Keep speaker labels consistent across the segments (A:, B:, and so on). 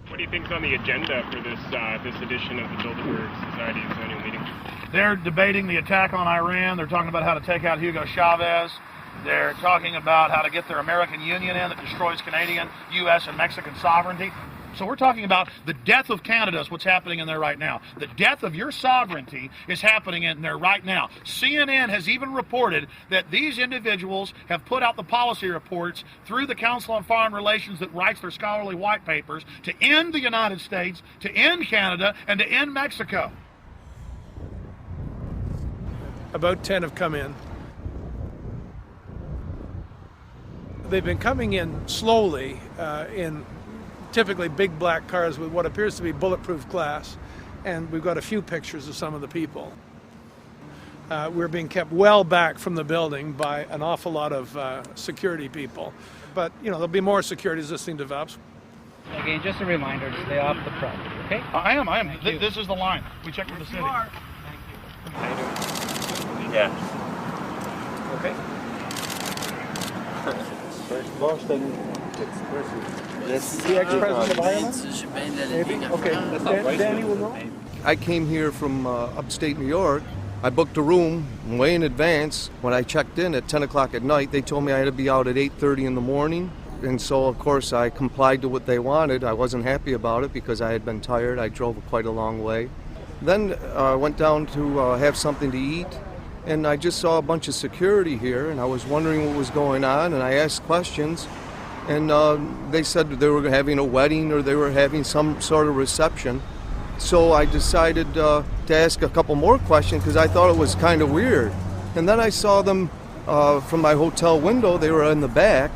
A: What do you think's on the agenda for this edition of the Bilderberg Society's annual meeting?
B: They're debating the attack on Iran. They're talking about how to take out Hugo Chavez. They're talking about how to get their American Union in that destroys Canadian, U.S., and Mexican sovereignty. So we're talking about the death of Canada is what's happening in there right now. The death of your sovereignty is happening in there right now. CNN has even reported that these individuals have put out the policy reports through the Council on Foreign Relations that writes their scholarly white papers to end the United States, to end Canada, and to end Mexico.
C: About 10 have come in. They've been coming in slowly in typically big black cars with what appears to be bulletproof glass, and we've got a few pictures of some of the people. We're being kept well back from the building by an awful lot of security people, but you know, there'll be more security as this thing develops.
D: Again, just a reminder to stay off the property, okay?
B: I am. This is the line. We checked with the city.
D: Thank you.
E: Yeah.
D: Okay.
E: First Boston.
C: The ex-president of Ireland? Maybe? Okay. Danny will know.
F: I came here from upstate New York. I booked a room way in advance. When I checked in at 10 o'clock at night, they told me I had to be out at 8:30 in the morning. And so, of course, I complied to what they wanted. I wasn't happy about it because I had been tired. I drove quite a long way. Then I went down to have something to eat, and I just saw a bunch of security here, and I was wondering what was going on, and I asked questions. And they said they were having a wedding or they were having some sort of reception. So I decided to ask a couple more questions because I thought it was kind of weird. And then I saw them from my hotel window. They were in the back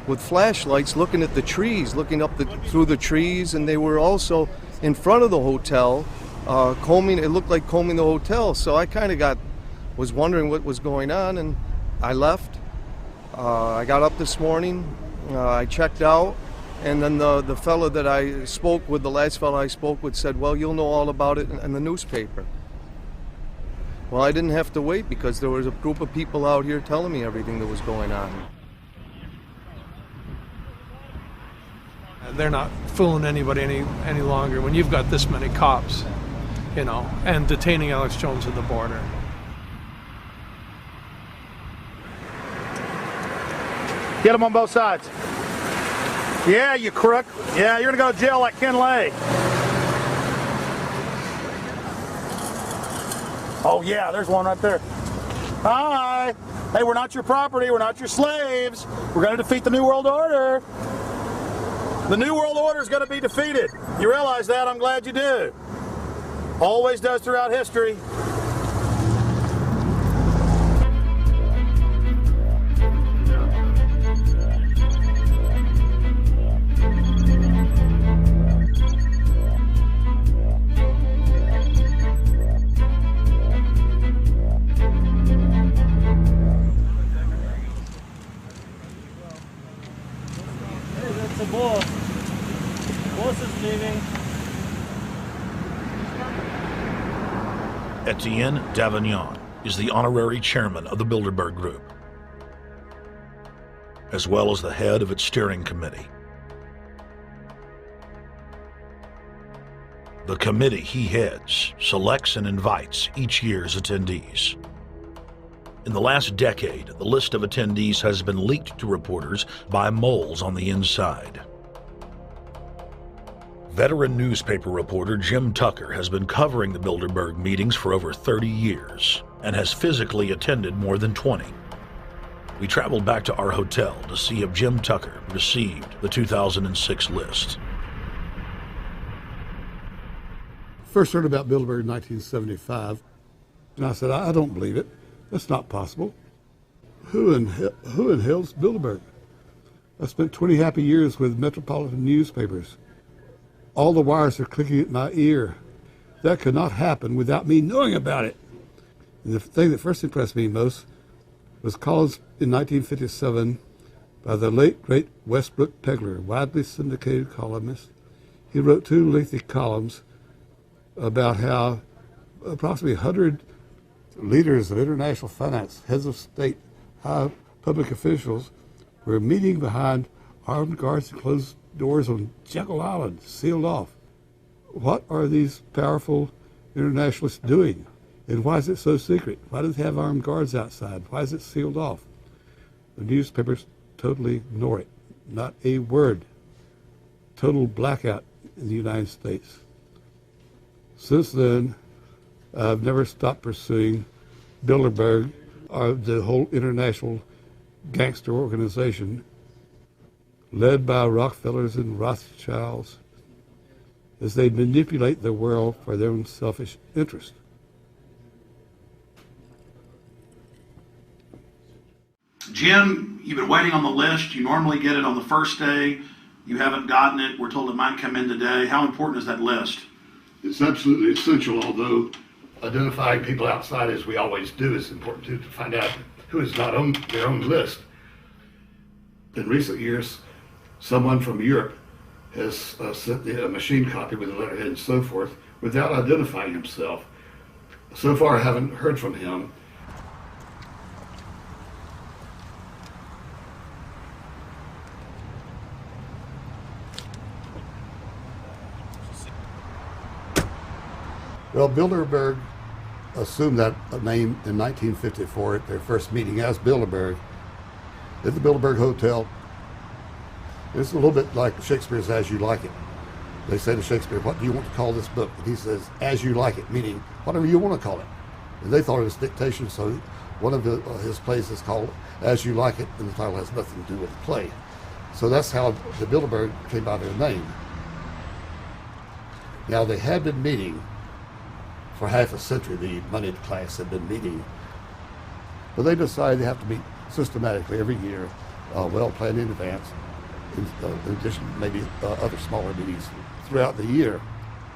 F: with flashlights looking at the trees, looking up through the trees. And they were also in front of the hotel, combing. It looked like combing the hotel. So I kind of was wondering what was going on, and I left. I got up this morning. I checked out, and then the fellow that I spoke with, the last fellow I spoke with, said, well, you'll know all about it in the newspaper. Well, I didn't have to wait because there was a group of people out here telling me everything that was going on.
C: They're not fooling anybody any longer when you've got this many cops, you know, and detaining Alex Jones at the border.
B: Get them on both sides. Yeah, you crook. Yeah, you're going to go to jail like Ken Lay. Oh, yeah, there's one right there. Hi. Hey, we're not your property. We're not your slaves. We're going to defeat the New World Order. The New World Order is going to be defeated. You realize that? I'm glad you do. Always does throughout history.
E: The boss. Boss is leaving.
G: Etienne Davignon is the honorary chairman of the Bilderberg Group, as well as the head of its steering committee. The committee he heads selects and invites each year's attendees. In the last decade, the list of attendees has been leaked to reporters by moles on the inside. Veteran newspaper reporter Jim Tucker has been covering the Bilderberg meetings for over 30 years and has physically attended more than 20. We traveled back to our hotel to see if Jim Tucker received the 2006 list.
H: First heard about Bilderberg in 1975, and I said, I don't believe it. That's not possible. Who in hell's Bilderberg? I spent 20 happy years with metropolitan newspapers. All the wires are clicking at my ear. That could not happen without me knowing about it. And the thing that first impressed me most was columns in 1957 by the late, great Westbrook Pegler, widely syndicated columnist. He wrote 2 lengthy columns about how approximately 100 leaders of international finance, heads of state, high public officials were meeting behind armed guards and closed doors on Jekyll Island sealed off. What are these powerful internationalists doing? And why is it so secret? Why do they have armed guards outside? Why is it sealed off? The newspapers totally ignore it. Not a word. Total blackout in the United States. Since then, I've never stopped pursuing Bilderberg, or the whole international gangster organization led by Rockefellers and Rothschilds, as they manipulate the world for their own selfish interest.
B: Jim, you've been waiting on the list. You normally get it on the first day. You haven't gotten it. We're told it might come in today. How important is that list?
H: It's absolutely essential, although identifying people outside, as we always do, is important too, to find out who is not on their own list. In recent years, someone from Europe has sent a machine copy with a letterhead and so forth without identifying himself. So far, I haven't heard from him. Well, Bilderberg assumed that name in 1954 at their first meeting as Bilderberg at the Bilderberg Hotel. It's a little bit like Shakespeare's As You Like It. They say to Shakespeare, "What do you want to call this book?" And he says, "As you like it," meaning whatever you want to call it. And they thought it was dictation, so one of his plays is called As You Like It, and the title has nothing to do with the play. So that's how the Bilderberg came by their name. Now, they had been meeting for half a century. The moneyed class had been meeting, but they decided they have to meet systematically every year, well planned in advance, in addition to maybe other smaller meetings throughout the year.